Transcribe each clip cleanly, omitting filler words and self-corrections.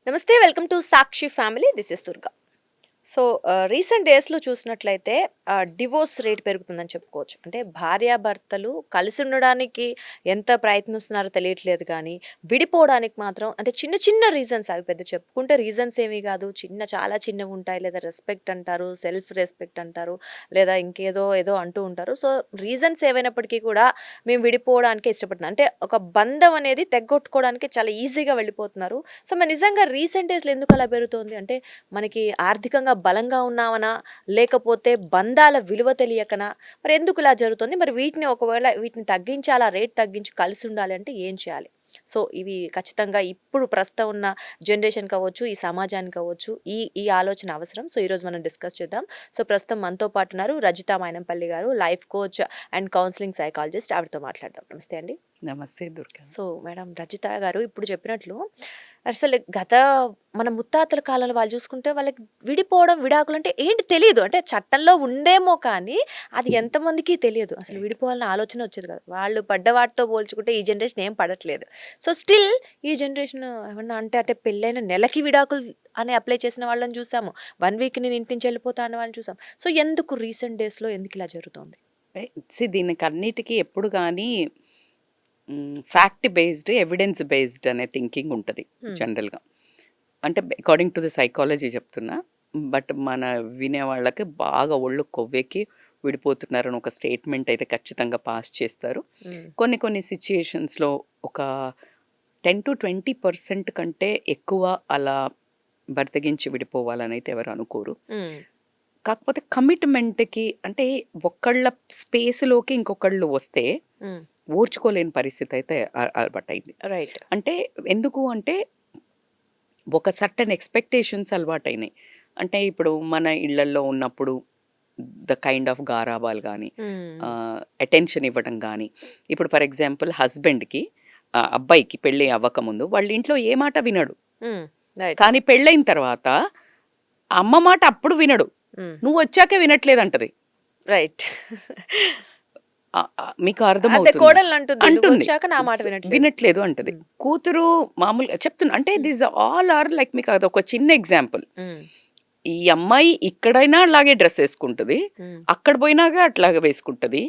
నమస్తే, welcome to Sakshi family. This is Durga. So recent డేస్లో చూసినట్లయితే డివోర్స్ రేట్ పెరుగుతుందని చెప్పుకోవచ్చు. అంటే భార్యాభర్తలు కలిసి ఉండడానికి ఎంత ప్రయత్నిస్తున్నారో తెలియట్లేదు, కానీ విడిపోవడానికి మాత్రం అంటే చిన్న చిన్న రీజన్స్, అవి పెద్ద చెప్పుకుంటే రీజన్స్ ఏమీ కాదు, చాలా చిన్నవి ఉంటాయి. లేదా రెస్పెక్ట్ అంటారు, సెల్ఫ్ రెస్పెక్ట్ అంటారు, లేదా ఇంకేదో ఏదో అంటూ ఉంటారు. సో రీజన్స్ ఏవైనప్పటికీ కూడా మేము విడిపోవడానికే ఇష్టపడుతున్నాం. అంటే ఒక బంధం అనేది తెగొట్టుకోవడానికి చాలా ఈజీగా వెళ్ళిపోతున్నారు. సో మరి నిజంగా రీసెంట్ డేస్లో ఎందుకు అలా పెరుగుతోంది? అంటే మనకి ఆర్థికంగా బలంగా ఉన్నామనా, లేకపోతే బంధాల విలువ తెలియకనా, మరి ఎందుకు ఇలా జరుగుతుంది? మరి వీటిని ఒకవేళ వీటిని తగ్గించాలా, రేట్ తగ్గించి కలిసి ఉండాలి అంటే ఏం చేయాలి? సో ఇవి ఖచ్చితంగా ఇప్పుడు ప్రస్తుతం ఉన్న జనరేషన్ కావచ్చు, ఈ సమాజానికి కావచ్చు, ఈ ఈ ఆలోచన అవసరం. సో ఈరోజు మనం డిస్కస్ చేద్దాం. సో ప్రస్తుతం మనతో పాటు ఉన్నారు రజిత మైనంపల్లి గారు, life coach and counselling psychologist. ఆవిడతో మాట్లాడదాం. నమస్తే అండి. నమస్తే దుర్గా. సో మేడం, రజిత గారు ఇప్పుడు చెప్పినట్లు అసలు మన ముత్తాతల కాలంలో వాళ్ళు చూసుకుంటే వాళ్ళకి విడిపోవడం, విడాకులు అంటే ఏంటి తెలియదు. అంటే చట్టంలో ఉందేమో కానీ అది ఎంతమందికి తెలియదు. అసలు విడిపోవాలన్న ఆలోచన వచ్చేది కాదు. వాళ్ళు పడ్డ వాటితో పోల్చుకుంటే ఈ జనరేషన్ ఏం పడట్లేదు. సో స్టిల్ ఈ జనరేషన్ ఏమన్నా అంటే పెళ్ళైన నెలకి విడాకులు అని అప్లై చేసిన వాళ్ళని చూసాము. 1 వీక్ నేను ఇంటి నుంచి వెళ్ళిపోతా అన్న వాళ్ళని చూసాం. సో ఎందుకు రీసెంట్ డేస్లో ఎందుకు ఇలా జరుగుతుంది? దీనికి అన్నిటికీ ఎప్పుడు కానీ ఫ్యాక్ట్ బేస్డ్, ఎవిడెన్స్ బేస్డ్ అనే థింకింగ్ ఉంటుంది జనరల్గా. అంటే అకార్డింగ్ టు ది సైకాలజీ చెప్తున్నా. బట్ మన వినే వాళ్ళకి బాగా ఒళ్ళు కొవ్వెక్కి విడిపోతున్నారని ఒక స్టేట్మెంట్ అయితే ఖచ్చితంగా పాస్ చేస్తారు. కొన్ని సిచ్యుయేషన్స్లో ఒక 10-20% కంటే ఎక్కువ అలా బర్తగించి విడిపోవాలని అయితే ఎవరు అనుకోరు. కాకపోతే కమిట్మెంట్కి అంటే ఒకళ్ళ స్పేస్లోకి ఇంకొకళ్ళు వస్తే ఓర్చుకోలేని పరిస్థితి అయితే అలవాటైంది. రైట్. అంటే ఎందుకు అంటే ఒక సర్టన్ ఎక్స్పెక్టేషన్స్ అలవాటైనాయి. అంటే ఇప్పుడు మన ఇళ్లల్లో ఉన్నప్పుడు ద కైండ్ ఆఫ్ గారాబాలు కానీ, అటెన్షన్ ఇవ్వడం కానీ, ఇప్పుడు ఫర్ ఎగ్జాంపుల్ హస్బెండ్కి అబ్బాయికి పెళ్ళి అవ్వకముందు వాళ్ళ ఇంట్లో ఏ మాట వినడు, కానీ పెళ్ళైన తర్వాత అమ్మ మాట అప్పుడు వినడు, నువ్వు వచ్చాకే వినట్లేదంటది. రైట్. మీకు అర్థమవుతుంది, అంటుంది వినట్లేదు అంటది. కూతురు మామూలుగా చెప్తున్నా. అంటే దిస్ ఆల్ ఆర్ లైక్, మీకు అదొక చిన్న ఎగ్జాంపుల్. ఈ అమ్మాయి ఇక్కడైనా అలాగే డ్రెస్ వేసుకుంటుంది, అక్కడ పోయినాగా అట్లాగే వేసుకుంటుంది,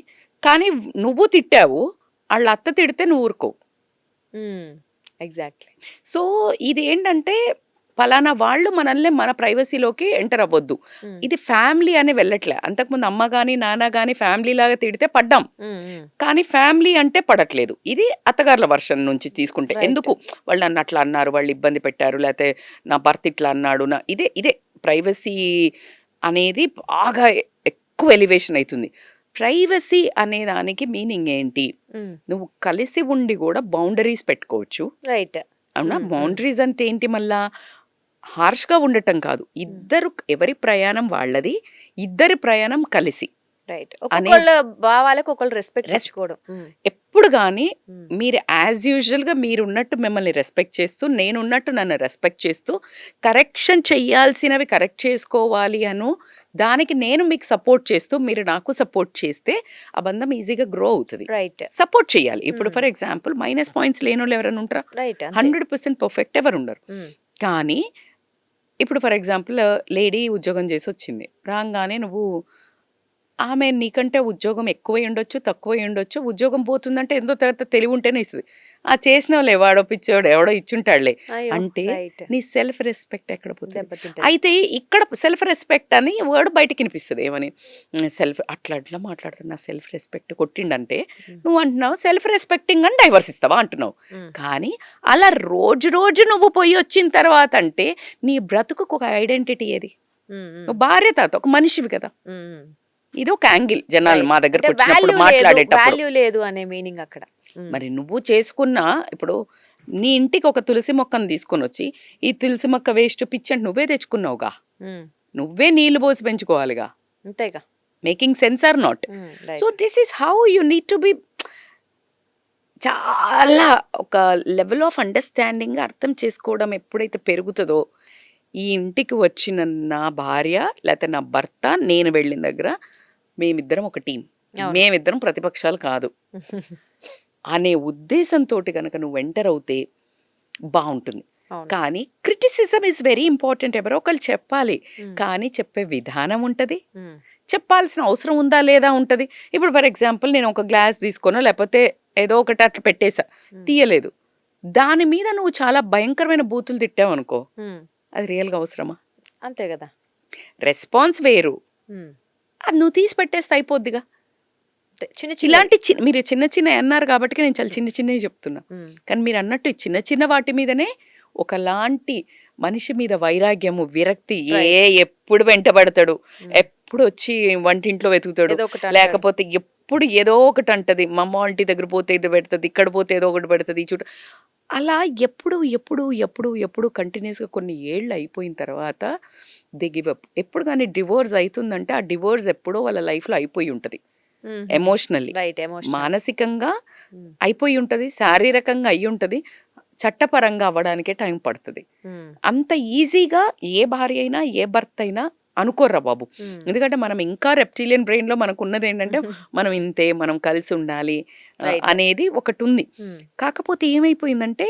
కానీ నువ్వు తిట్టావు, వాళ్ళ అత్త తిడితే నువ్వు ఊరుకోవు. ఎగ్జాక్ట్లీ. సో ఇది ఏంటంటే ఫలానా వాళ్ళు మనల్ని మన ప్రైవసీలోకి ఎంటర్ అవ్వద్దు. ఇది ఫ్యామిలీ అని వెళ్ళట్లే. అంతకుముందు అమ్మ కానీ నాన్న కానీ ఫ్యామిలీ లాగా తిడితే పడ్డాం, కానీ ఫ్యామిలీ అంటే పడట్లేదు. ఇది అత్తగారుల వర్షన్ నుంచి తీసుకుంటే, ఎందుకు వాళ్ళు నన్ను అట్లా అన్నారు, వాళ్ళు ఇబ్బంది పెట్టారు, లేకపోతే నా భర్త ఇట్లా అన్నాడు, ఇదే ప్రైవసీ అనేది బాగా ఎక్కువ ఎలివేషన్ అవుతుంది. ప్రైవసీ అనే దానికి మీనింగ్ ఏంటి? నువ్వు కలిసి ఉండి కూడా బౌండరీస్ పెట్టుకోవచ్చు. రైట్. అవునా? బౌండరీస్ అంటే ఏంటి? మళ్ళా హార్ష్గా ఉండటం కాదు, ఇద్దరు ఎవరి ప్రయాణం వాళ్ళది, ఇద్దరి ప్రయాణం కలిసి. రైట్. ఒకళ్ళ భావాలకు ఒకళ్ళు రెస్పెక్ట్ చేసుకోవడం. ఎప్పుడు కానీ మీరు యాజ్ యూజువల్గా మీరు ఉన్నట్టు మిమ్మల్ని రెస్పెక్ట్ చేస్తూ, నేను ఉన్నట్టు నన్ను రెస్పెక్ట్ చేస్తూ, కరెక్షన్ చెయ్యాల్సినవి కరెక్ట్ చేసుకోవాలి అను దానికి నేను మీకు సపోర్ట్ చేస్తూ, మీరు నాకు సపోర్ట్ చేస్తే ఆ బంధం ఈజీగా గ్రో అవుతుంది. రైట్. సపోర్ట్ చేయాలి. ఇప్పుడు ఫర్ ఎగ్జాంపుల్ మైనస్ పాయింట్స్ లేని వాళ్ళు ఎవరైనా ఉంటారా? 100% పర్ఫెక్ట్ ఎవరు ఉండరు. కానీ ఇప్పుడు ఫర్ ఎగ్జాంపుల్ లేడీ ఉద్యోగం చేసి వచ్చింది, రాగానే నువ్వు ఆమె నీకంటే ఉద్యోగం ఎక్కువ ఉండొచ్చు, తక్కువ ఉండొచ్చు, ఉద్యోగం పోతుందంటే ఎంతో తెలివి ఉంటేనే ఇస్తుంది. ఆ చేసిన వాళ్ళు ఎవడో పిచ్చోడు ఎవడో ఇచ్చుంటాడులే అంటే నీ సెల్ఫ్ రెస్పెక్ట్ ఎక్కడ పోతుంది? అయితే ఇక్కడ సెల్ఫ్ రెస్పెక్ట్ అని వర్డ్ బయటకి వినిపిస్తుంది. ఏమని? సెల్ఫ్ అట్లా మాట్లాడుతున్నా, నా సెల్ఫ్ రెస్పెక్ట్ కొట్టిండంటే నువ్వు అంటున్నావు సెల్ఫ్ రెస్పెక్టింగ్ అని డైవర్స్ ఇస్తావా అంటున్నావు. కానీ అలా రోజు నువ్వు పోయి వచ్చిన తర్వాత అంటే నీ బ్రతుకు ఒక ఐడెంటిటీ ఏది? నువ్వు భార్య తాత ఒక మనిషివి కదా. ఇది ఒక యాంగిల్ జనాలు మా దగ్గరకు వచ్చినప్పుడు మాట్లాడేటప్పుడు లేదు అనే మీనింగ్ అక్కడ. మరి నువ్వు చేసుకున్న, ఇప్పుడు నీ ఇంటికి ఒక తులసి మొక్కను తీసుకొని వచ్చి ఈ తులసి మొక్క వేస్ట్ పిచ్చి అంటే నువ్వే తెచ్చుకున్నావుగా, నువ్వే నీళ్లు పోసి పెంచుకోవాలిగా. అంతేగా. Making sense or not? So this is how you need to be. చాలా ఒక లెవెల్ ఆఫ్ అండర్స్టాండింగ్, అర్థం చేసుకోవడం ఎప్పుడైతే పెరుగుతుందో, ఈ ఇంటికి వచ్చిన నా భార్య లేకపోతే నా భర్త, నేను వెళ్ళిన దగ్గర మేమిద్దరం ఒక టీం, మేమిద్దరం ప్రతిపక్షాలు కాదు అనే ఉద్దేశంతో కనుక నువ్వు ఎంటర్ అవుతే బాగుంటుంది. అవును. కానీ క్రిటిసిజం ఇస్ వెరీ ఇంపార్టెంట్. ఎవరో ఒకళ్ళు చెప్పాలి, కానీ చెప్పే విధానం ఉంటుంది, చెప్పాల్సిన అవసరం ఉందా లేదా ఉంటుంది. ఇప్పుడు ఫర్ ఎగ్జాంపుల్ నేను ఒక గ్లాస్ తీసుకోనో లేకపోతే ఏదో ఒకటి అట్లా పెట్టేసా, తీయలేదు, దాని మీద నువ్వు చాలా భయంకరమైన బూతులు తిట్టావు అనుకో, అది రియల్గా అవసరమా? అంతే కదా. రెస్పాన్స్ వేరు, అది నువ్వు తీసి పెట్టేస్తే అయిపోద్దిగా. చిన్న ఇలాంటి మీరు చిన్న చిన్న అన్నారు కాబట్టి నేను చాలా చిన్న చిన్నవి చెప్తున్నా. కానీ మీరు అన్నట్టు ఈ చిన్న చిన్న వాటి మీదనే ఒకలాంటి మనిషి మీద వైరాగ్యము, విరక్తి, ఎప్పుడు వెంటబడతాడు, ఎప్పుడు వచ్చి వంటింట్లో వెతుకుతాడు, లేకపోతే ఎప్పుడు ఏదో ఒకటి అంటది, మా అమ్మ ఇంటి దగ్గర పోతే ఇది పెడుతుంది, ఇక్కడ పోతే ఏదో ఒకటి పెడుతుంది, ఈ చుట్టూ అలా ఎప్పుడు ఎప్పుడు ఎప్పుడు ఎప్పుడు కంటిన్యూస్గా కొన్ని ఏళ్ళు అయిపోయిన తర్వాత దే గివ్ అప్. ఎప్పుడు కానీ డివోర్స్ అవుతుందంటే ఆ డివోర్స్ ఎప్పుడో వాళ్ళ లైఫ్లో అయిపోయి ఉంటుంది. ఎమోషనల్లీ, మానసికంగా అయిపోయి ఉంటుంది, శారీరకంగా అయి ఉంటుంది, చట్టపరంగా అవ్వడానికే టైం పడుతుంది. అంత ఈజీగా ఏ భార్య అయినా ఏ భర్త అయినా అనుకోర్రా బాబు. ఎందుకంటే మనం ఇంకా రెప్టిలియన్ బ్రెయిన్ లో మనకు ఉన్నది ఏంటంటే మనం ఇంతే, మనం కలిసి ఉండాలి అనేది ఒకటి ఉంది. కాకపోతే ఏమైపోయిందంటే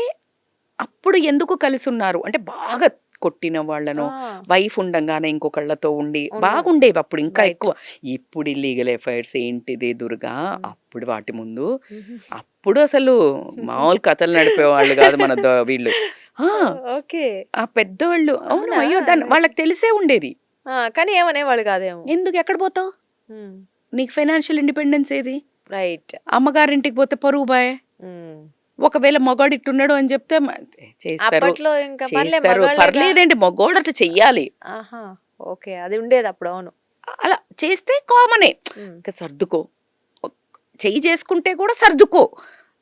అప్పుడు ఎందుకు కలిసి ఉన్నారు అంటే బాగా కొట్టిన వాళ్ళను, వైఫ్ ఉండంగానే ఇంకొకళ్ళతో ఉండి బాగుండేవి అప్పుడు ఇంకా ఎక్కువ. ఇప్పుడు ఇల్లీగల్ ఎఫైర్స్ ఏంటిది దుర్గా, అప్పుడు వాటి ముందు అప్పుడు అసలు మామూలు కథలు నడిపేవాళ్ళు కాదు మన వీళ్ళు. ఆ పెద్దవాళ్ళు అవును, అయ్యో దాన్ని వాళ్ళకి తెలిసే ఉండేది, కానీ ఏమనేవాళ్ళు కాదేమో. ఎందుకు ఎక్కడ పోతావు, నీకు ఫైనాన్షియల్ ఇండిపెండెన్స్ ఏది, రైట్, అమ్మగారింటికి పోతే పరువు బాయ్, ఒకవేళ మగాడు ఇట్టున్నాడు అని చెప్తే చేస్తారు, పర్లేదండి మగోడు అట్లా చెయ్యాలి, ఓకే అది ఉండేది అప్పుడు. అవును, అలా చేస్తే కామనే, ఇంకా సర్దుకో, చెయ్యి చేసుకుంటే కూడా సర్దుకో,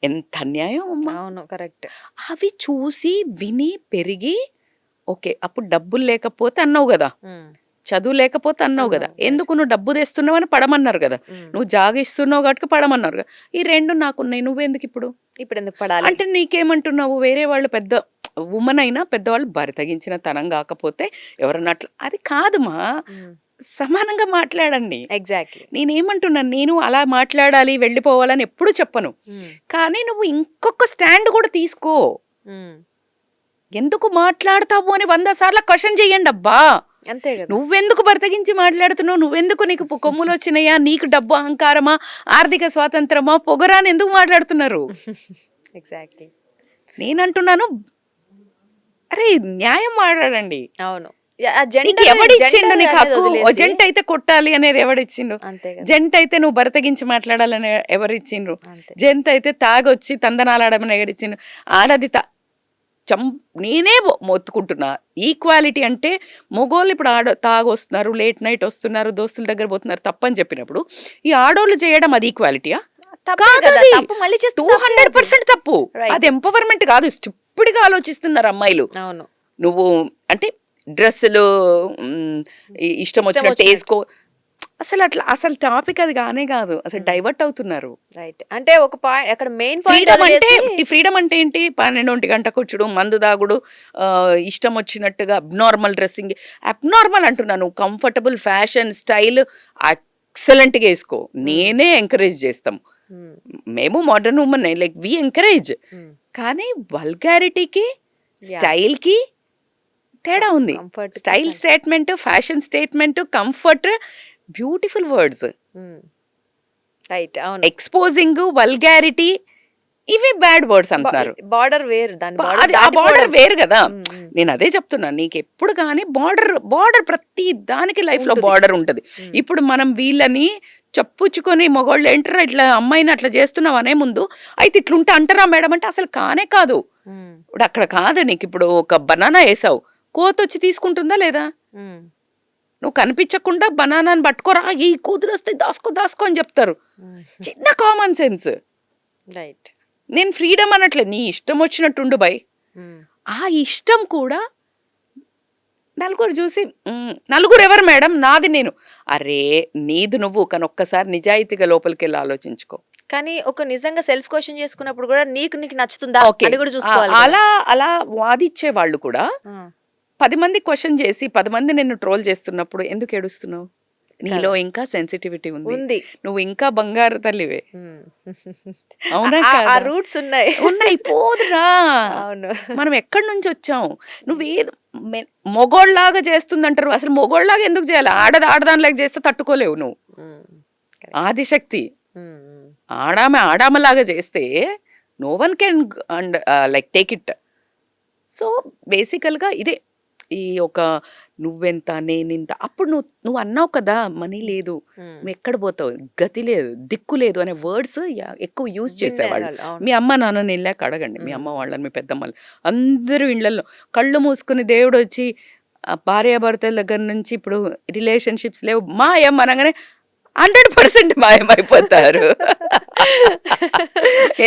ఎంత అన్యాయం అమ్మా. అవును, కరెక్ట్. అవి చూసి విని పెరిగి ఓకే అప్పుడు డబ్బులు లేకపోతే అన్నావు కదా, చదువు లేకపోతే అన్నావు కదా, ఎందుకు నువ్వు డబ్బు తెస్తున్నావు అని పడమన్నారు కదా, నువ్వు జాగ ఇస్తున్నావు కాబట్టి పడమన్నారు కదా, ఈ రెండు నాకున్నాయి, నువ్వెందుకు ఇప్పుడు ఎందుకు పడాలి అంటే నీకేమంటున్నావు, వేరే వాళ్ళు పెద్ద ఉమెన్ అయినా పెద్దవాళ్ళు బరి తగించిన తనం కాకపోతే ఎవరన్నా అట్లా, అది కాదుమా, సమానంగా మాట్లాడండి. ఎగ్జాక్ట్లీ నేనేమంటున్నాను, నేను అలా మాట్లాడాలి వెళ్ళిపోవాలని ఎప్పుడు చెప్పను, కానీ నువ్వు ఇంకొక స్టాండ్ కూడా తీసుకో, ఎందుకు మాట్లాడతావు అని 100 సార్లు క్వశ్చన్ చెయ్యండి అబ్బా. అంతే కదా, నువ్వెందుకు బర్తగించి మాట్లాడుతున్నావు, నువ్వెందుకు, నీకు కొమ్ములు వచ్చినాయా, నీకు డబ్బు అహంకారమా, ఆర్థిక స్వాతంత్రమా, పొగరాని ఎందుకు మాట్లాడుతున్నారు. ఎగ్జాక్ట్లీ నేనంటున్నాను అరే న్యాయం మాట్లాడండి. అవును, ఎవడిచ్చిండు నీకు హక్కు, జంట అయితే కొట్టాలి అనేది ఎవడిచ్చిండు, జంట అయితే నువ్వు బరతగించి మాట్లాడాలని ఎవరిచ్చిండ్రు, జంట అయితే తాగొచ్చి తందనాలాడమని ఎవరిచ్చిండ్రు, ఆడది నేనే మొత్తుకుంటున్నా ఈక్వాలిటీ అంటే మొగోళ్ళు ఇప్పుడు తాగొస్తున్నారు, లేట్ నైట్ వస్తున్నారు, దోస్తుల దగ్గర పోతున్నారు తప్పని చెప్పినప్పుడు ఈ ఆడోళ్ళు చేయడం అది ఈక్వాలిటీయా? 200% తప్పు, అది ఎంపవర్మెంట్ కాదు, స్టూపిడ్గా ఆలోచిస్తున్నారు అమ్మాయిలు. అవును, నువ్వు అంటే డ్రెస్సులు ఇష్టం వచ్చినట్టు వేసుకో, అసలు టాపిక్ అది కానే కాదు, అసలు డైవర్ట్ అవుతున్నారు. రైట్, అంటే ఒక పాయింట్ అక్కడ మెయిన్ ఫ్రీడమ్ అంటే ఏంటి, 12 గంటకు వచ్చుడు, మందు దాగుడు, ఇష్టం వచ్చినట్టుగా అబ్నార్మల్ డ్రెస్సింగ్, అబ్నార్మల్ అంటున్నాను, కంఫర్టబుల్ ఫ్యాషన్ స్టైల్ ఎక్సలెంట్గా వేసుకో, నేనే ఎంకరేజ్ చేస్తాం, మేము modern women like we encourage, కానీ వల్గారిటీకి స్టైల్కి తేడా ఉంది. Style statement, fashion statement, comfort, beautiful words, right, అవును, ఎక్స్పోజింగ్, వల్గారిటీ, ఇవి బ్యాడ్ వర్డ్స్ అంటున్నారు. బార్డర్ వేరు, ఆ బార్డర్ వేరు కదా, నేను అదే చెప్తున్నా, నీకు ఎప్పుడు కానీ బార్డర్ ప్రతి దానికి లైఫ్ లో బార్డర్ ఉంటది. ఇప్పుడు మనం వీళ్ళని చెప్పుచ్చుకొని మగోళ్ళు ఏంటారా ఇట్లా అమ్మాయిని అట్లా చేస్తున్నావు అనే ముందు అయితే ఇట్లుంటే అంటారా మేడం అంటే అసలు కానే కాదు. ఇప్పుడు అక్కడ కాదు, నీకు ఇప్పుడు ఒక బనానా వేసావు, కోత వచ్చి తీసుకుంటుందా లేదా, నువ్వు కనిపించకుండా బనానాని పట్టుకోరా, ఈ కూతురు వస్తే దాసుకో అని చెప్తారు, చిన్న కామన్ సెన్స్. రైట్, నేను ఫ్రీడమ్ అనట్లేదు, నీ ఇష్టం వచ్చినట్టుండు బై, ఆ ఇష్టం కూడా నలుగురు చూసి నలుగురు ఎవరు మేడం, నాది నేను, అరే నీది నువ్వు, కానీ ఒక్కసారి నిజాయితీగా లోపలికి వెళ్ళి ఆలోచించుకో. కానీ ఒక నిజంగా సెల్ఫ్ క్వశ్చన్ చేసుకున్నప్పుడు కూడా నీకు నచ్చుతుందా అని కూడా చూసుకోవాలి. అలా వాదిచ్చే వాళ్ళు కూడా 10 మంది క్వశ్చన్ చేసి 10 మంది నిన్ను ట్రోల్ చేస్తున్నప్పుడు ఎందుకు ఏడుస్తున్నావు? నీలో ఇంకా సెన్సిటివిటీ ఉంది, ఉంది. నువ్వు ఇంకా బంగారు తల్లివే. ఉమ్. అవునా ఆ కాదా? రూట్స్ ఉన్నాయి. ఉన్నాయి, పోదురా. అవును. మనం ఎక్కడి నుంచి వచ్చాం? నువ్వేదో మొగోళ్ళలాగా చేస్తుందంటారు. అసలు మొగోళ్ళలాగా ఎందుకు చేయాలి? ఆడదానిలాగా చేస్తే తట్టుకోలేవు నువ్వు. ఉమ్. ఆదిశక్తి ఉమ్, ఉమ్. ఆడామలాగా చేస్తే no one can and like take it. So బేసికల్గా ఇదే ఈ ఒక నువ్వెంత నేనింత. అప్పుడు నువ్వు అన్నావు కదా, మనీ లేదు, ఉమ్. నువ్వు ఎక్కడ పోతావు, గతి లేదు, దిక్కు లేదు అనే వర్డ్స్ ఎక్కువ యూజ్ చేసేవాళ్ళు. వినేవాళ్ళు, అవును. మీ అమ్మ నాన్నని వెళ్ళాక అడగండి, మీ అమ్మ వాళ్ళని, మీ పెద్దమ్మలు, అందరూ ఇళ్లలో కళ్ళు మూసుకుని దేవుడు వచ్చి భార్యాభర్తల దగ్గర నుంచి ఇప్పుడు రిలేషన్షిప్స్ లేవు మాయం అనగానే 100% మాయమైపోతారు.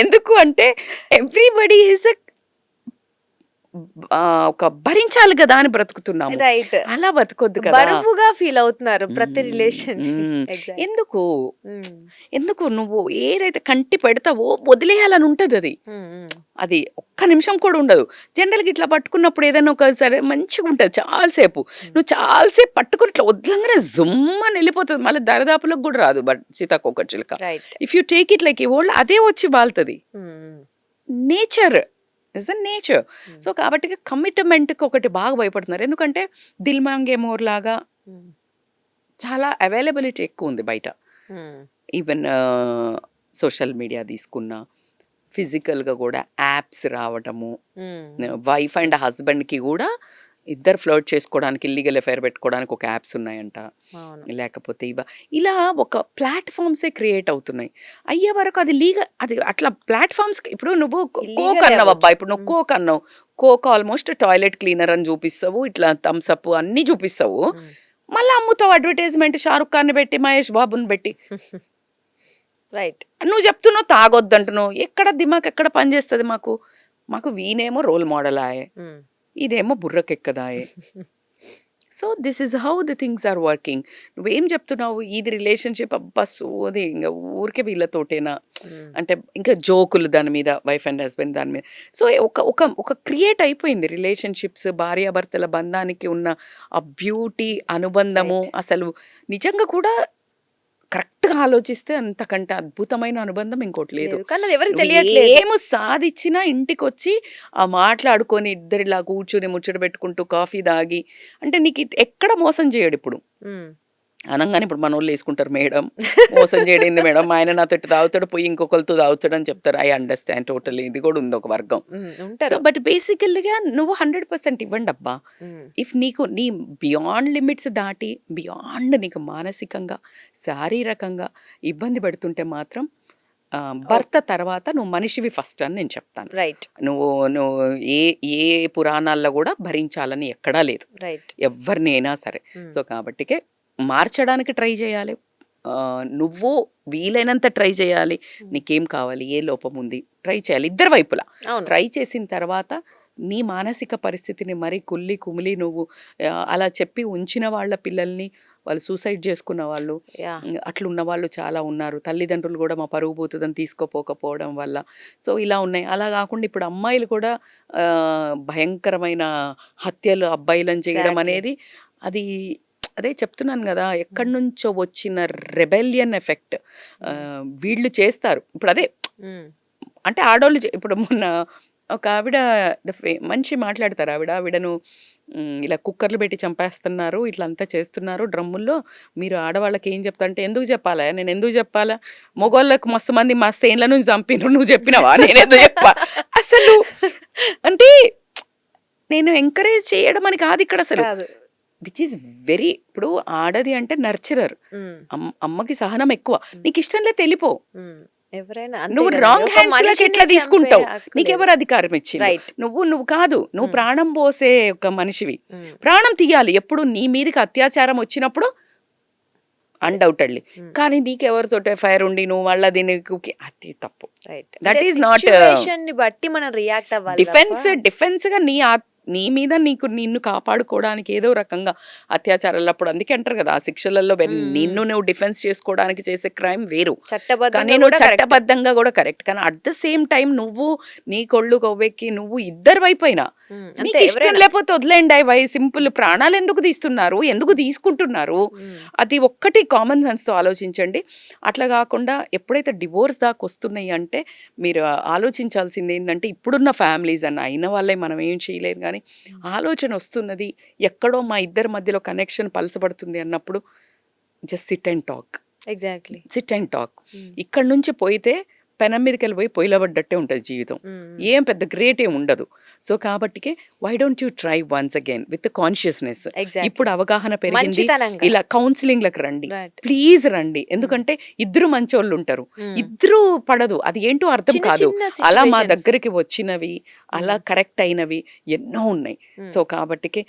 ఎందుకు అంటే ఎవ్రీబడి ఈజ్ ఒక భరించాలి కదా అని బ్రతుకుతున్నాము. రైట్. అలా బతకొద్దు కదా. బరువుగా ఫీల్ అవుతున్నారు ప్రతి రిలేషన్. ఎందుకు నువ్వు ఏదైతే కంటి పెడతావో వదిలేయాలని ఉంటది. అది ఒక్క నిమిషం కూడా ఉండదు. జనరల్గా ఇట్లా పట్టుకున్నప్పుడు ఏదైనా ఒకసారి మంచిగా ఉంటుంది చాలాసేపు. నువ్వు చాలాసేపు పట్టుకుని ఇట్లా వదలంగానే జుమ్మని వెళ్ళిపోతుంది, మళ్ళీ దరిదాపులకు కూడా రాదు. బట్ సీతాకోక చిలుక if you take it like ఈ ఓల్డ్ అదే వచ్చి బాల్తుంది. Nature is the nature. So కాబట్టి కమిట్మెంట్కి ఒకటి బాగా భయపడుతున్నారు. ఎందుకంటే దిల్ మాంగే మోర్ లాగా చాలా అవైలబిలిటీ ఎక్కువ ఉంది బయట. ఈవెన్ సోషల్ మీడియా తీసుకున్నా, ఫిజికల్గా కూడా యాప్స్ రావటము, వైఫ్ అండ్ హస్బెండ్కి కూడా ఇద్దరు ఫ్లర్ట్ చేసుకోవడానికి, ఇల్లీగల్ అఫైర్ పెట్టుకోవడానికి ఒక యాప్స్ ఉన్నాయంట. లేకపోతే ఇలా ఒక ప్లాట్ఫామ్సే క్రియేట్ అవుతున్నాయి. అయ్యే వరకు అది లీగల్, అది అట్లా ప్లాట్ఫామ్స్. ఇప్పుడు నువ్వు కోక్ అన్నావు అబ్బా, ఇప్పుడు నువ్వు కోక్ అన్నావు, కోక్ ఆల్మోస్ట్ టాయిలెట్ క్లీనర్ అని చూపిస్తావు, ఇట్లా థమ్స్ అప్ అన్నీ చూపిస్తావు, మళ్ళీ అమ్ముతావు అడ్వర్టైజ్మెంట్ షారుఖ్ ఖాన్ పెట్టి, మహేష్ బాబుని పెట్టి. రైట్. నువ్వు చెప్తున్నావు తాగొద్దంటున్నావు. ఎక్కడ దిమాక్ ఎక్కడ పనిచేస్తుంది మాకు వీనేమో రోల్ మోడల్ ఆయే, ఇదేమో బుర్రకెక్కదాయే. So this is how the things are working. నువ్వేం చెప్తున్నావు, ఇది రిలేషన్షిప్ అబ్బా సోది, ఇంకా ఊరికే వీళ్ళతోటేనా అంటే ఇంకా జోకులు దాని మీద, వైఫ్ అండ్ హస్బెండ్ దాని మీద. సో ఒక క్రియేట్ అయిపోయింది రిలేషన్షిప్స్, భార్యాభర్తల బంధానికి ఉన్న ఆ బ్యూటీ, అనుబంధము. అసలు నిజంగా కూడా కరెక్ట్గా ఆలోచిస్తే అంతకంటే అద్భుతమైన అనుబంధం ఇంకోటి లేదు. ఏమో సాధించినా ఇంటికి వచ్చి ఆ మాట్లాడుకొని ఇద్దరిలా కూర్చుని ముచ్చట పెట్టుకుంటూ కాఫీ తాగి, అంటే నీకు ఎక్కడ మోసం చేయడు. ఇప్పుడు అనగానే ఇప్పుడు మన వాళ్ళు వేసుకుంటారు, మేడం మోసం చేయడింది మేడం, ఆయన నాతో ఇటు తాగుతాడు, పోయి ఇంకొకరితో తాగుతాడు అని చెప్తారు. ఐ అండర్స్టాండ్ టోటలీ, ఇది కూడా ఉంది ఒక వర్గం. సో బట్ బేసికల్గా నువ్వు 100% ఇవ్వండి అబ్బా. ఇఫ్ నీకు నీ బియాండ్ లిమిట్స్ దాటి, బియాండ్ నీకు మానసికంగా, శారీరకంగా ఇబ్బంది పెడుతుంటే మాత్రం భర్త తర్వాత నువ్వు మనిషివి ఫస్ట్ అని నేను చెప్తాను. రైట్. నువ్వు ఏ పురాణాల్లో కూడా భరించాలని ఎక్కడా లేదు, ఎవరినైనా సరే. సో కాబట్టికే మార్చడానికి ట్రై చేయాలి. నువ్వు వీలైనంత ట్రై చేయాలి. నీకేం కావాలి, ఏ లోపం ఉంది, ట్రై చేయాలి ఇద్దరు వైపులా. ట్రై చేసిన తర్వాత నీ మానసిక పరిస్థితిని మరీ కుమిలి నువ్వు అలా చెప్పి ఉంచిన వాళ్ళ పిల్లల్ని వాళ్ళు సూసైడ్ చేసుకున్న వాళ్ళు, అట్లున్న వాళ్ళు చాలా ఉన్నారు. తల్లిదండ్రులు కూడా మా పరుగు పోతుందని తీసుకోపోకపోవడం వల్ల. సో ఇలా ఉన్నాయి. అలా కాకుండా ఇప్పుడు అమ్మాయిలు కూడా భయంకరమైన హత్యలు అబ్బాయిలను చేయడం అనేది, అది అదే చెప్తున్నాను కదా, ఎక్కడి నుంచో వచ్చిన రెబెలియన్ ఎఫెక్ట్ వీళ్ళు చేస్తారు. ఇప్పుడు అదే అంటే ఆడవాళ్ళు ఇప్పుడు మొన్న ఒక ఆవిడ మంచి మాట్లాడతారు. ఆవిడను ఇలా కుక్కర్లు పెట్టి చంపేస్తున్నారు, ఇట్లా అంతా చేస్తున్నారు డ్రమ్ముల్లో, మీరు ఆడవాళ్ళకి ఏం చెప్తా అంటే, ఎందుకు చెప్పాలా, నేను ఎందుకు చెప్పాలా, మగవాళ్ళకు మస్తు మంది మా సేన్ల నుంచి చంపినరు, నువ్వు చెప్పినావా, నేను ఎందుకు చెప్పా. అసలు అంటే నేను ఎంకరేజ్ చేయడం అని కాదు ఇక్కడ అసలు, విచ్ ఈస్ వెరీ, ఇప్పుడు ఆడది అంటే నర్చరర్, అమ్మకి సహనం ఎక్కువ. నీకు ఇష్టం లేదు తెలిపో, నువ్వు రాంగ్ హ్యాండ్స్ ఎట్లా తీసుకుంటావు, నీకెవరు అధికారం ఇచ్చింది, నువ్వు కాదు, నువ్వు ప్రాణం పోసే ఒక మనిషివి, ప్రాణం తీయాలి ఎప్పుడు. నీ మీదకి అత్యాచారం వచ్చినప్పుడు అన్డౌటెడ్లీ, కానీ నీకెవరితో ఎఫ్ఐఆర్ ఉండి నువ్వు మళ్ళీ దీనికి, అది తప్పు. దట్ ఈస్ నాట్ బట్టి మనం రియాక్ట్ అవ్వాలి. డిఫెన్స్ గా నీ మీద నిన్ను కాపాడుకోవడానికి ఏదో రకంగా అత్యాచారాలు అప్పుడు అందుకే అంటారు కదా, ఆ శిక్షలలో నిన్ను నువ్వు డిఫెన్స్ చేసుకోవడానికి చేసే క్రైమ్ వేరు, కానీ నువ్వు చట్టబద్ధంగా కూడా కరెక్ట్. కానీ అట్ ద సేమ్ టైం నువ్వు నీ కొళ్ళు కొవ్వెక్కి నువ్వు ఇద్దరు వైపోయినా మీకు ఇష్టం లేకపోతే వదిలేండి, అవి సింపుల్. ప్రాణాలు ఎందుకు తీస్తున్నారు, ఎందుకు తీసుకుంటున్నారు, అది ఒక్కటి కామన్ సెన్స్తో ఆలోచించండి. అట్లా కాకుండా ఎప్పుడైతే డివోర్స్ దాకా వస్తున్నాయి అంటే మీరు ఆలోచించాల్సింది ఏంటంటే, ఇప్పుడున్న ఫ్యామిలీస్ అన్న అయిన వాళ్ళే మనం ఏం చేయలేరు, కానీ ఆలోచన వస్తున్నది ఎక్కడో మా ఇద్దరి మధ్యలో కనెక్షన్ పలసపడుతుంది అన్నప్పుడు just SIT and talk. Exactly, SIT and talk. ఇక్కడ నుంచి పోయితే పెనం మీదకి వెళ్ళిపోయి పొయ్యిలో పడ్డట్టే ఉంటుంది జీవితం, ఏం పెద్ద గ్రేట్ ఏం ఉండదు. సో కాబట్టికే why don't you try once again with consciousness. ఇప్పుడు అవగాహన పెరిగింది, ఇలా కౌన్సిలింగ్లకు రండి, ప్లీజ్ రండి. ఎందుకంటే ఇద్దరు మంచోళ్ళు ఉంటారు, ఇద్దరు పడదు, అది ఏంటో అర్థం కాదు. అలా మా దగ్గరికి వచ్చినవి, అలా కరెక్ట్ అయినవి ఎన్నో ఉన్నాయి. సో కాబట్టికే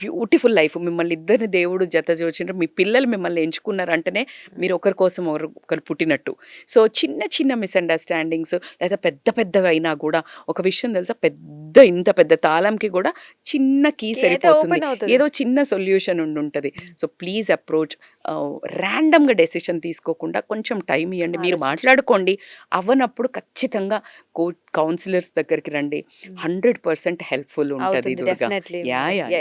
బ్యూటిఫుల్ లైఫ్, మిమ్మల్ని ఇద్దరిని దేవుడు జత చూసిండ్రు, మీ పిల్లలు మిమ్మల్ని ఎంచుకున్నారంటేనే మీరు ఒకరి కోసం ఒకరు పుట్టినట్టు. సో చిన్న చిన్న మిస్అండర్స్టాండింగ్స్ లేదా పెద్ద పెద్దగా అయినా కూడా ఒక విషయం తెలుసా, ఇంత పెద్ద తాళంకి కూడా చిన్న కీ సరిపోతుంది, ఏదో చిన్న సొల్యూషన్ ఉంటుంది. సో ప్లీజ్ అప్రోచ్, ర్యాండమ్గా డెసిషన్ తీసుకోకుండా కొంచెం టైం ఇవ్వండి, మీరు మాట్లాడుకోండి. అవ్వనప్పుడు ఖచ్చితంగా కౌన్సిలర్స్ దగ్గరికి రండి, 100% హెల్ప్ఫుల్ ఉంటుంది.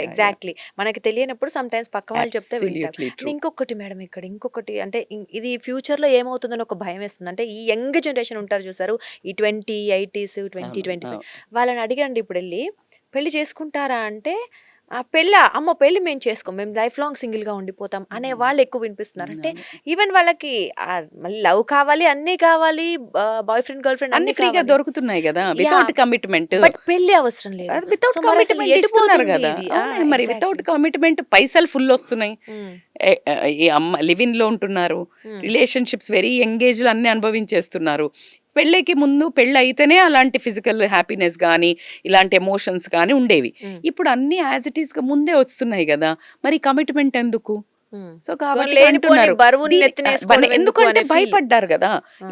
ఎగ్జాక్ట్లీ, మనకి తెలియనప్పుడు సమ్ టైమ్స్ పక్క వాళ్ళు చెప్తే వింటాం. ఇంకొకటి మేడం, ఇక్కడ ఇంకొకటి అంటే ఇది ఫ్యూచర్ లో ఏమవుతుందని ఒక భయం వేస్తుంది. అంటే ఈ యంగ్ జనరేషన్ ఉంటారు చూసారు, ఈ 20s 2025 వాళ్ళని అడిగండి ఇప్పుడు వెళ్ళి పెళ్లి చేసుకుంటారా అంటే, పెళ్ళి మేము చేసుకోం, మేము లైఫ్ లాంగ్ సింగిల్ గా ఉండిపోతాం అనే వాళ్ళు ఎక్కువ వినిపిస్తున్నారు. అంటే ఈవెన్ వాళ్ళకి మళ్ళీ లవ్ కావాలి, అన్ని కావాలి, బాయ్ ఫ్రెండ్ గర్ల్ ఫ్రెండ్ అన్ని ఫ్రీగా దొరుకుతున్నాయి కదా, వితౌట్ కమిట్మెంట్. బట్ పెళ్లి అవసరం లేదు, వితౌట్ కమిట్మెంట్ ఇస్తున్నారు కదా. మరి వితౌట్ కమిట్మెంట్ పైసలు ఫుల్ వస్తున్నాయి, ఈ అమ్మ లివిన్ లో ఉంటున్నారు, రిలేషన్షిప్స్ వెరీ ఎంగేజ్ అన్ని అనుభవించేస్తున్నారు. పెళ్ళికి ముందు పెళ్ళి అయితేనే అలాంటి ఫిజికల్ హ్యాపీనెస్ కానీ ఇలాంటి ఎమోషన్స్ కానీ ఉండేవి. ఇప్పుడు అన్ని యాజ్ ఇట్ ఈస్ గా ముందే వస్తున్నాయి కదా, మరి కమిట్మెంట్ ఎందుకు? సో కాబట్టి ఎందుకంటే భయపడ్డారు కదా,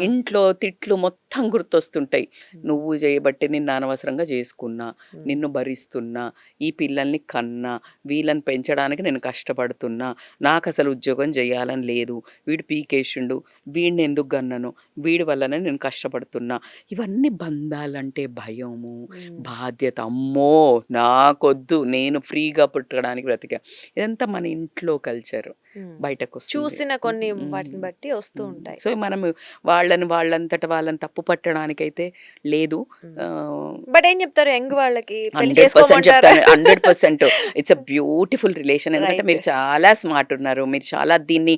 ఇంట్లో తిట్లు మొత్తం గుర్తొస్తుంటాయి. నువ్వు చేయబట్టి నిన్ను అనవసరంగా చేసుకున్నా, నిన్ను భరిస్తున్నా, ఈ పిల్లల్ని కన్నా, వీళ్ళని పెంచడానికి నేను కష్టపడుతున్నా, నాకు అసలు ఉద్యోగం చేయాలని లేదు, వీడు పీకేసిండు, వీడిని ఎందుకు గన్నను, వీడి వల్లనే నేను కష్టపడుతున్నా. ఇవన్నీ బంధాలంటే భయము, బాధ్యత. అమ్మో నాకొద్దు, నేను ఫ్రీగా పుట్టడానికి బ్రతికా. ఇదంతా మన ఇంట్లో కల్చర్, బయటకు చూసిన కొన్ని వాటిని బట్టి వస్తూ ఉంటాయి. సో మనం వాళ్ళంతట వాళ్ళని తప్పు పట్టడానికైతే లేదు. బట్ ఏం చెప్తారు యంగ్ వాళ్ళకి? 100% ఇట్స్ అ బ్యూటిఫుల్ రిలేషన్. ఎందుకంటే మీరు చాలా స్మార్ట్ ఉన్నారు, మీరు చాలా దీన్ని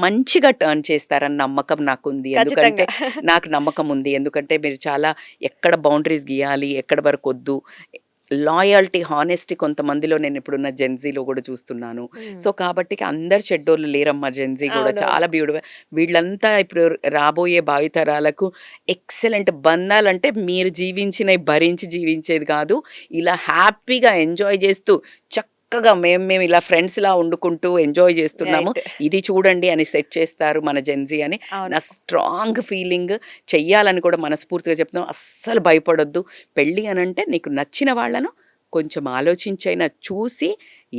మంచిగా టర్న్ చేస్తారని నమ్మకం నాకుంది. ఎందుకంటే నాకు నమ్మకం ఉంది, ఎందుకంటే మీరు చాలా ఎక్కడ బౌండరీస్ గీయాలి, ఎక్కడ వరకు వద్దు, లాయల్టీ, హానెస్టీ కొంతమందిలో నేను ఇప్పుడున్న జెన్జీలో కూడా చూస్తున్నాను. సో కాబట్టి అందరు చెడ్డోళ్ళు లేరమ్మా, జెన్జీ కూడా చాలా బ్యూటిఫుల్. వీళ్ళంతా ఇప్పుడు రాబోయే భావితరాలకు ఎక్సలెంట్ బంధాలంటే మీరు జీవించినవి భరించి జీవించేది కాదు, ఇలా హ్యాపీగా ఎంజాయ్ చేస్తూ చక్కగా మేము ఇలా ఫ్రెండ్స్ లా వండుకుంటూ ఎంజాయ్ చేస్తున్నాము, ఇది చూడండి అని సెట్ చేస్తారు మన జెన్జీ అని నా స్ట్రాంగ్ ఫీలింగ్. చెయ్యాలని కూడా మనస్ఫూర్తిగా చెప్తున్నాం. అస్సలు భయపడొద్దు. పెళ్ళి అని అంటే నీకు నచ్చిన వాళ్ళను కొంచెం ఆలోచించైనా చూసి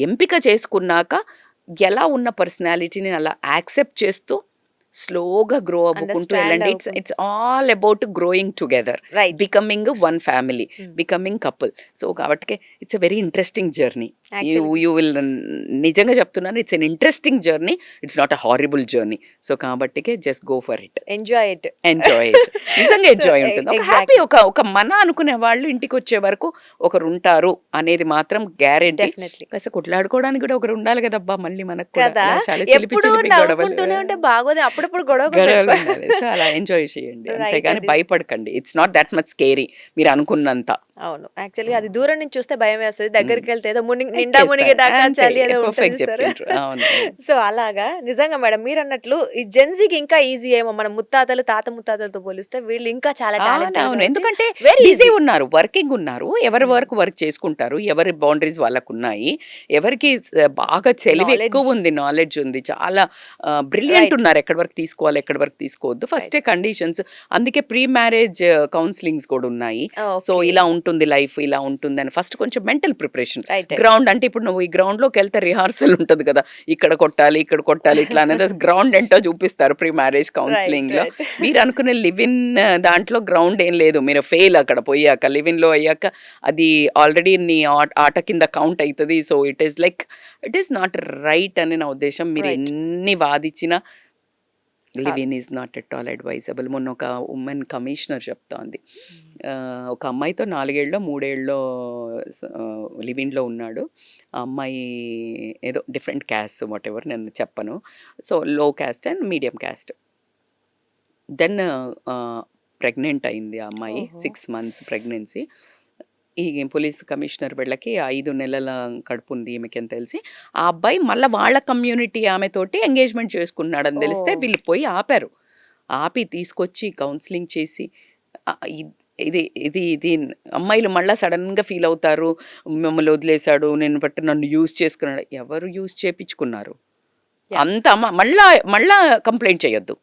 ఎంపిక చేసుకున్నాక ఎలా ఉన్న పర్సనాలిటీని అలా యాక్సెప్ట్ చేస్తూ స్లోగా గ్రో అవ్వుకుంటూ వెళ్ళండి. It's all about growing together, becoming one family, becoming couple. So కాబట్టి it's a very interesting journey. You will, నిజంగా చెప్తున్నాను, it's an interesting journey, it's not a horrible journey. So కాబట్టి just go for it, enjoy it. నిజంగా enjoy ఉంటుంది. ఒక happy, ఒక మన అనుకునే వాళ్ళు ఇంటికి వచ్చే వరకు ఒకరు ఉంటారు అనేది మాత్రం గ్యారెంటీ. కాస్త కొట్లాడుకోవడానికి కూడా ఒకరు ఉండాలి కదబ్బా, మళ్ళీ మనకు చాలా బాగోదు అప్పుడప్పుడు గొడవలు. సో అలా ఎంజాయ్ చేయండి, అంతేగాని భయపడకండి. It's not that much scary మీరు అనుకున్నంత. అవును, యాక్చువల్లీ అది దూరం నుంచి చూస్తే భయం వేస్తుంది, దగ్గరికి వెళ్తే ఏదో నిండా మునిగి దాకా చలి ఏదో ఉంటుంది. సో అలాగా నిజంగా మేడం మీరు అన్నట్లు ఈ జెన్జీకి ఇంకా ఈజీ ఏమో, మన తాత ముత్తాతలతో పోలిస్తే వీళ్ళు ఇంకా చాలా టాలెంట్. అవును, ఎందుకంటే ఈజీ ఉన్నారు, వర్కింగ్ ఉన్నారు, ఎవరి వర్క్ చేసుకుంటారు, ఎవరి బౌండరీస్ వాళ్ళకు ఉన్నాయి, ఎవరికి బాగా తెలివి ఎక్కువ ఉంది, నాలెడ్జ్ ఉంది, చాలా బ్రిలియంట్ ఉన్నారు, ఎక్కడి వరకు తీసుకోవాలి ఎక్కడి వరకు తీసుకోవద్దు, ఫస్టే కండిషన్స్. అందుకే ప్రీ మ్యారేజ్ కౌన్సిలింగ్స్ కూడా ఉన్నాయి. సో ఇలా ఉంటుంది లైఫ్, ఇలా ఉంటుంది అని ఫస్ట్ కొంచెం మెంటల్ ప్రిపరేషన్. Right. గ్రౌండ్ అంటే ఇప్పుడు నువ్వు ఈ గ్రౌండ్లోకి వెళ్తే రిహార్సల్ ఉంటుంది కదా, ఇక్కడ కొట్టాలి ఇట్లా అనేది గ్రౌండ్ ఏంటో చూపిస్తారు ప్రీ మ్యారేజ్ కౌన్సిలింగ్లో. right. మీరు అనుకునే లివ్ ఇన్ దాంట్లో గ్రౌండ్ ఏం లేదు, మీరు ఫెయిల్ అక్కడ పోయాక, లివ్ ఇన్లో అయ్యాక అది ఆల్రెడీ నీ ఆట కింద కౌంట్ అవుతుంది. So it is not right అని నా ఉద్దేశం. మీరు Right. ఎన్ని వాదించినా live in is not at all advisable. మొన్న ఒక ఉమెన్ కమిషనర్ చెప్తోంది, ఒక అమ్మాయితో 4 ఏళ్ళలో 3 ఏళ్ళలో లివ్ ఇన్లో ఉన్నాడు. ఆ అమ్మాయి ఏదో డిఫరెంట్ క్యాస్ట్, వాట్ ఎవర్ నేను చెప్పను, so low caste and medium caste. Then pregnant అయింది ఆ అమ్మాయి, 6 months ప్రెగ్నెన్సీ. ఈ పోలీస్ కమిషనర్ వీళ్ళకి 5 నెలల కడుపు ఉంది ఈమెకి అని తెలిసి, ఆ అబ్బాయి మళ్ళీ వాళ్ళ కమ్యూనిటీ ఆమెతోటి ఎంగేజ్మెంట్ చేసుకున్నాడని తెలిస్తే వీళ్ళు పోయి ఆపారు. ఆపి తీసుకొచ్చి కౌన్సిలింగ్ చేసి, ఇది ఇది ఇది అమ్మాయిలు మళ్ళీ సడన్గా ఫీల్ అవుతారు, మిమ్మల్ని వదిలేశాడు, నన్ను యూజ్ చేసుకున్నాడు. ఎవరు యూజ్ చేయించుకున్నారు? అంత మళ్ళా కంప్లైంట్ చేయొద్దు.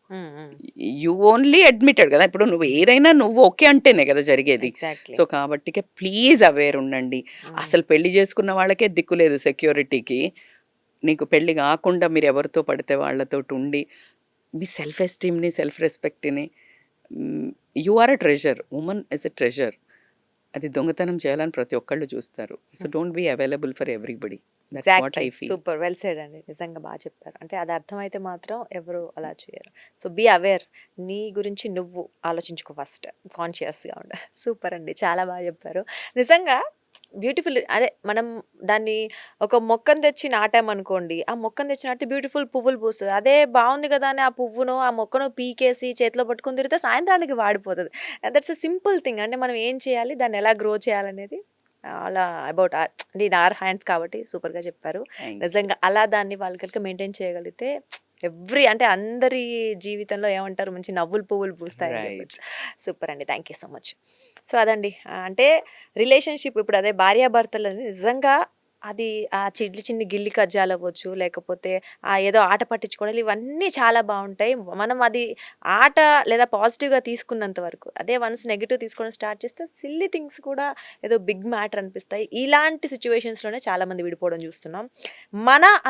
యూ ఓన్లీ అడ్మిటెడ్ కదా. ఇప్పుడు నువ్వు ఏదైనా నువ్వు ఓకే అంటేనే కదా జరిగేది. సో కాబట్టి ప్లీజ్ అవేర్ ఉండండి. అసలు పెళ్లి చేసుకున్న వాళ్ళకే దిక్కులేదు సెక్యూరిటీకి. నీకు పెళ్లి కాకుండా మీరు ఎవరితో పడితే వాళ్ళతో ఉండి మీ సెల్ఫ్ ఎస్టీమ్ని, సెల్ఫ్ రెస్పెక్ట్ని, you are a treasure, women is a treasure. అది దొంగతనం చేయాలని ప్రతి ఒక్కళ్ళు చూస్తారు. So don't be available for everybody. Super well said అండి, నిజంగా బాగా చెప్పారు. అంటే అది అర్థమైతే మాత్రం ఎవరు అలా చేయరు. సో బీ అవేర్, నీ గురించి నువ్వు ఆలోచించుకో ఫస్ట్, కాన్షియస్గా ఉండ. సూపర్ అండి, చాలా బాగా చెప్పారు నిజంగా. బ్యూటిఫుల్. అదే మనం దాన్ని ఒక మొక్కను తెచ్చి నాటామనుకోండి, ఆ మొక్కను తెచ్చి నాటితే బ్యూటిఫుల్ పువ్వులు పూస్తుంది. అదే బాగుంది కదా అని ఆ పువ్వును ఆ మొక్కను పీకేసి చేతిలో పట్టుకుని తిరిగితే సాయంత్రానికి వాడిపోతుంది. That's a simple thing. అంటే మనం ఏం చేయాలి, దాన్ని ఎలా గ్రో చేయాలనేది అలా అబౌట్ ఇన్ ఆర్ హ్యాండ్స్ కాబట్టి సూపర్గా చెప్పారు నిజంగా. అలా దాన్ని వాళ్ళకి మెయింటైన్ చేయగలిగితే అంటే అందరి జీవితంలో ఏమంటారు, మంచి నవ్వులు పువ్వులు పూస్తాయి. సూపర్ అండి, thank you so much. So అదండి, అంటే రిలేషన్షిప్ ఇప్పుడు అదే భార్యాభర్తలని నిజంగా అది ఆ చిన్ని గిల్లి కజ్జాలు అవ్వచ్చు, లేకపోతే ఆ ఏదో ఆట పట్టించుకోవడాలు, ఇవన్నీ చాలా బాగుంటాయి. మనం అది ఆట లేదా పాజిటివ్గా తీసుకున్నంత వరకు. అదే వన్స్ నెగిటివ్ తీసుకోవడం స్టార్ట్ చేస్తే సిల్లీ థింగ్స్ కూడా ఏదో బిగ్ మ్యాటర్ అనిపిస్తాయి. ఇలాంటి సిచ్యువేషన్స్లోనే చాలామంది విడిపోవడం చూస్తున్నాం.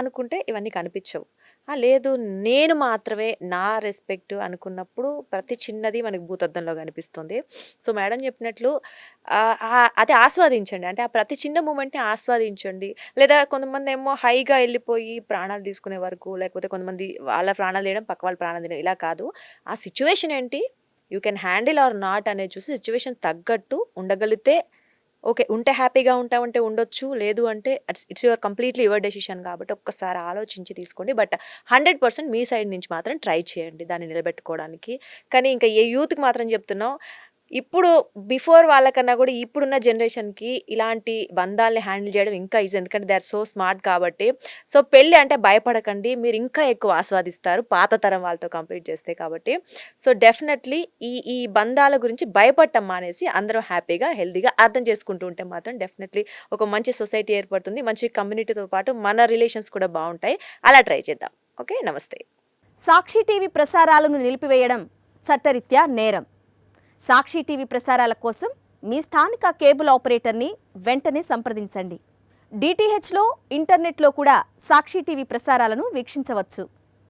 అనుకుంటే ఇవన్నీ కనిపించవు. లేదు నేను మాత్రమే నా రెస్పెక్ట్ అనుకున్నప్పుడు ప్రతి చిన్నది మనకి భూతద్దంలో కనిపిస్తుంది. సో మేడం చెప్పినట్లు అది ఆస్వాదించండి. అంటే ఆ ప్రతి చిన్న మూమెంట్ని ఆస్వాదించండి. లేదా కొంతమంది ఏమో హైగా వెళ్ళిపోయి ప్రాణాలు తీసుకునే వరకు, లేకపోతే కొంతమంది వాళ్ళ ప్రాణాలు తీయడం, పక్క వాళ్ళ ప్రాణాలు తీయడం, ఇలా కాదు. ఆ సిచ్యువేషన్ ఏంటి, you can handle are not అనేది చూసి సిచ్యువేషన్ తగ్గట్టు ఉండగలిగితే ఓకే, ఉంటే హ్యాపీగా ఉంటామంటే ఉండొచ్చు, లేదు అంటే it's your completely your decision. కాబట్టి ఒక్కసారి ఆలోచించి తీసుకోండి. బట్ 100% మీ సైడ్ నుంచి మాత్రం ట్రై చేయండి దాన్ని నిలబెట్టుకోవడానికి. కానీ ఇంకా ఏ యూత్కి మాత్రం చెప్తున్నాం, ఇప్పుడు బిఫోర్ వాళ్ళకన్నా కూడా ఇప్పుడున్న జనరేషన్కి ఇలాంటి బంధాలని హ్యాండిల్ చేయడం ఇంకా ఈజీ. ఎందుకంటే దే ఆర్ సో స్మార్ట్ కాబట్టి. సో పెళ్ళి అంటే భయపడకండి, మీరు ఇంకా ఎక్కువ ఆస్వాదిస్తారు పాత తరం వాళ్ళతో కంపేర్ చేస్తే. కాబట్టి సో డెఫినెట్లీ ఈ బంధాల గురించి భయపడటం మానేసి అందరం హ్యాపీగా హెల్తీగా అర్థం చేసుకుంటూ ఉంటే మాత్రం డెఫినెట్లీ ఒక మంచి సొసైటీ ఏర్పడుతుంది. మంచి కమ్యూనిటీతో పాటు మన రిలేషన్స్ కూడా బాగుంటాయి. అలా ట్రై చేద్దాం. ఓకే, నమస్తే. సాక్షి టీవీ ప్రసారాలను నిలిపివేయడం చట్టరీత్యా నేరం. సాక్షి టీవీ ప్రసారాల కోసం మీ స్థానిక కేబుల్ ఆపరేటర్ని వెంటనే సంప్రదించండి. డిటిహెచ్లో, ఇంటర్నెట్లో కూడా సాక్షి టీవీ ప్రసారాలను వీక్షించవచ్చు.